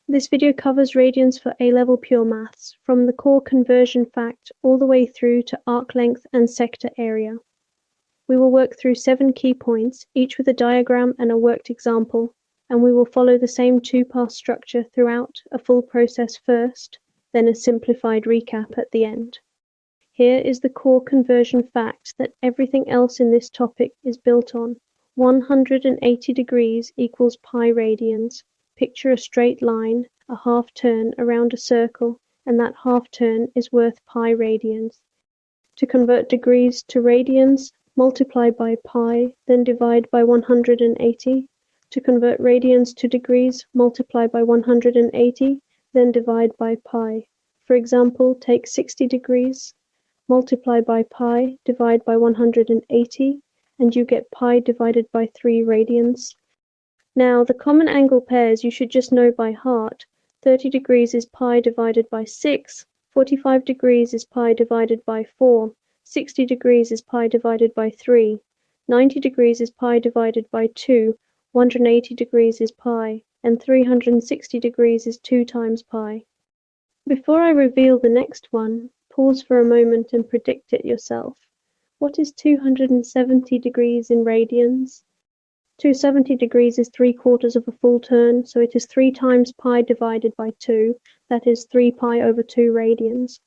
This video covers radians for A-level pure maths, from the core conversion fact all the way through to arc length and sector area. We will work through 7 key points, each with a diagram and a worked example, and we will follow the same two-pass structure throughout, a full process first, then a simplified recap at the end. Here is the core conversion fact that everything else in this topic is built on. 180 degrees equals pi radians. Picture a straight line, a half turn around a circle, and that half turn is worth pi radians. To convert degrees to radians, multiply by pi, then divide by 180. To convert radians to degrees, multiply by 180, then divide by pi. For example, take 60 degrees, multiply by pi, divide by 180, and you get pi divided by 3 radians. Now, the common angle pairs you should just know by heart. 30 degrees is pi divided by 6, 45 degrees is pi divided by 4, 60 degrees is pi divided by 3, 90 degrees is pi divided by 2, 180 degrees is pi, and 360 degrees is 2 times pi. Before I reveal the next one, pause for a moment and predict it yourself. What is 270 degrees in radians? 270 degrees is 3/4 of a full turn, so it is 3 times pi divided by 2, that is 3 pi over 2 radians.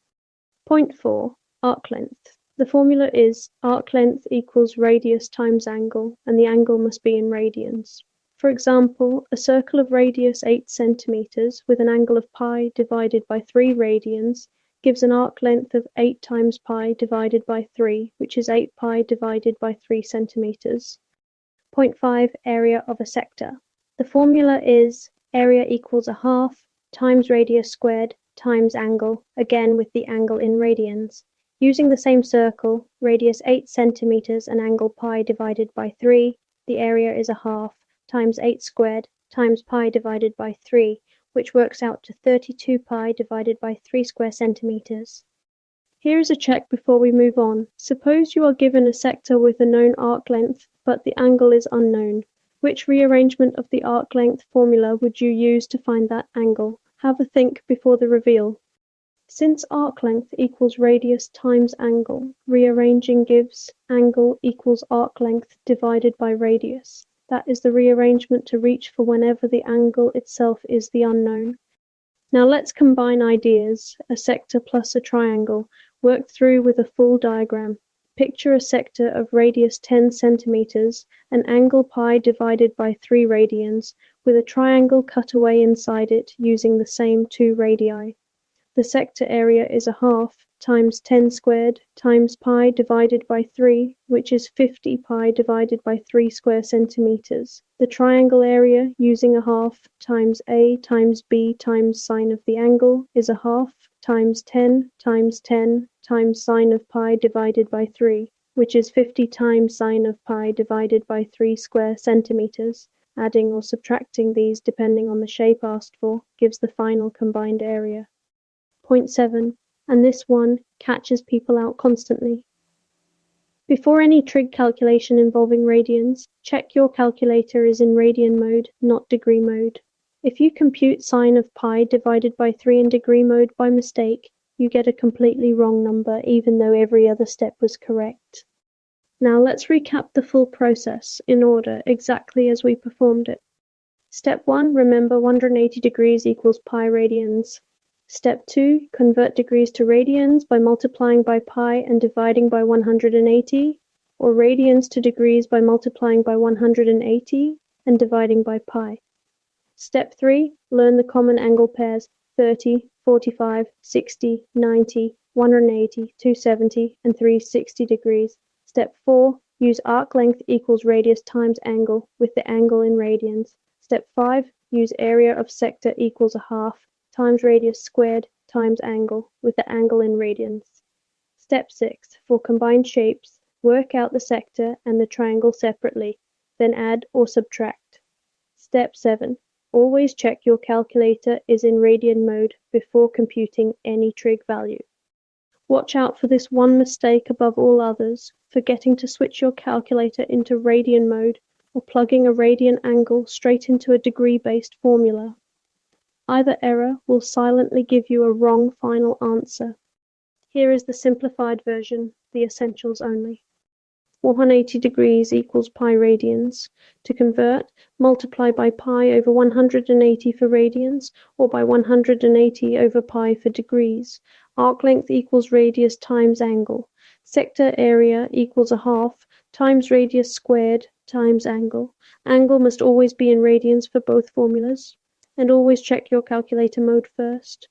Point 4. Arc length. The formula is arc length equals radius times angle, and the angle must be in radians. For example, a circle of radius 8 centimeters with an angle of pi divided by 3 radians gives an arc length of 8 times pi divided by 3, which is 8 pi divided by 3 centimeters. Point 5. Area of a sector. The formula is area equals a half times radius squared times angle, again with the angle in radians. Using the same circle, radius 8 centimeters and angle pi divided by 3, the area is a half times 8 squared times pi divided by 3, which works out to 32 pi divided by 3 square centimeters. Here is a check before we move on. Suppose you are given a sector with a known arc length, but the angle is unknown. Which rearrangement of the arc length formula would you use to find that angle? Have a think before the reveal. Since arc length equals radius times angle, rearranging gives angle equals arc length divided by radius. That is the rearrangement to reach for whenever the angle itself is the unknown. Now let's combine ideas, a sector plus a triangle, worked through with a full diagram. Picture a sector of radius 10 centimeters, an angle pi divided by 3 radians, with a triangle cut away inside it using the same 2 radii. The sector area is a half times 10 squared times pi divided by 3, which is 50 pi divided by 3 square centimeters. The triangle area, using a half, times a times b times sine of the angle, is a half times 10 times 10 times sine of pi divided by 3, which is 50 times sine of pi divided by 3 square centimeters. Adding or subtracting these depending on the shape asked for gives the final combined area. Point 7. And this one catches people out constantly. Before any trig calculation involving radians, check your calculator is in radian mode, not degree mode. If you compute sine of pi divided by 3 in degree mode by mistake, you get a completely wrong number, even though every other step was correct. Now let's recap the full process in order, exactly as we performed it. Step 1, remember 180 degrees equals pi radians. Step 2, convert degrees to radians by multiplying by pi and dividing by 180, or radians to degrees by multiplying by 180 and dividing by pi. Step 3, learn the common angle pairs 30, 45, 60, 90, 180, 270, and 360 degrees. Step 4, use arc length equals radius times angle with the angle in radians. Step 5, use area of sector equals a half times radius squared times angle with the angle in radians. Step 6, for combined shapes, work out the sector and the triangle separately, then add or subtract. Step 7, always check your calculator is in radian mode before computing any trig value. Watch out for this one mistake above all others, forgetting to switch your calculator into radian mode or plugging a radian angle straight into a degree-based formula. Either error will silently give you a wrong final answer. Here is the simplified version, the essentials only. 180 degrees equals pi radians. To convert, multiply by pi over 180 for radians, or by 180 over pi for degrees. Arc length equals radius times angle. Sector area equals a half times radius squared times angle. Angle must always be in radians for both formulas. And always check your calculator mode first.